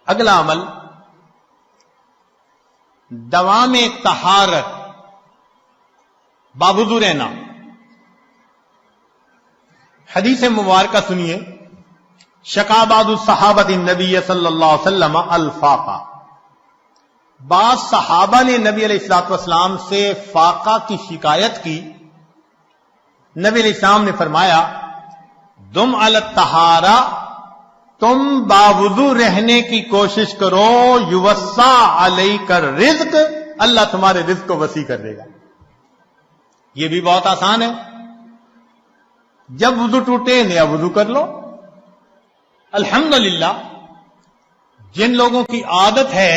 اگلا عمل دوام طہارت، باوضو رہنا۔ حدیث مبارکہ سنیے، شکا بعض الصحابۃ النبی صلی اللہ علیہ وسلم الفاقہ، بعض صحابہ نے نبی علیہ الصلوۃ والسلام سے فاقہ کی شکایت کی۔ نبی علیہ السلام نے فرمایا دم علی الطہارہ، تم باوضو رہنے کی کوشش کرو، یوسع علیک الرزق، اللہ تمہارے رزق کو وسیع کر دے گا۔ یہ بھی بہت آسان ہے، جب وضو ٹوٹے نیا وضو کر لو۔ الحمدللہ جن لوگوں کی عادت ہے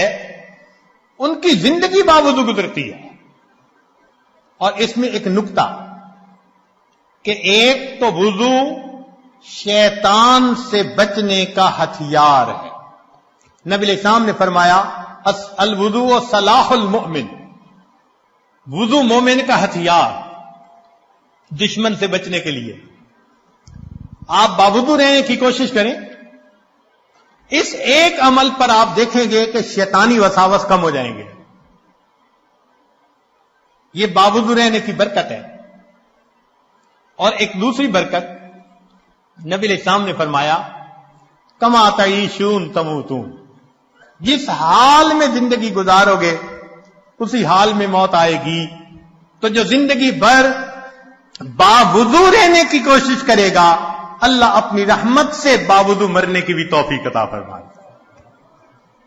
ان کی زندگی باوضو گزرتی ہے۔ اور اس میں ایک نکتہ کہ ایک تو وضو شیطان سے بچنے کا ہتھیار ہے۔ نبی علیہ السلام نے فرمایا الوضوء سلاح المؤمن، وضو مومن کا ہتھیار دشمن سے بچنے کے لیے۔ آپ باوضو رہنے کی کوشش کریں، اس ایک عمل پر آپ دیکھیں گے کہ شیطانی وساوس کم ہو جائیں گے۔ یہ باوضو رہنے کی برکت ہے۔ اور ایک دوسری برکت، نبی علیہ السلام نے فرمایا کما تعیشون تموتون، جس حال میں زندگی گزارو گے اسی حال میں موت آئے گی۔ تو جو زندگی بھر باوضو رہنے کی کوشش کرے گا، اللہ اپنی رحمت سے باوضو مرنے کی بھی توفیق عطا فرمائے۔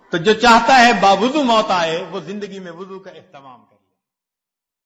تو جو چاہتا ہے باوضو موت آئے، وہ زندگی میں وضو کا اہتمام کرے۔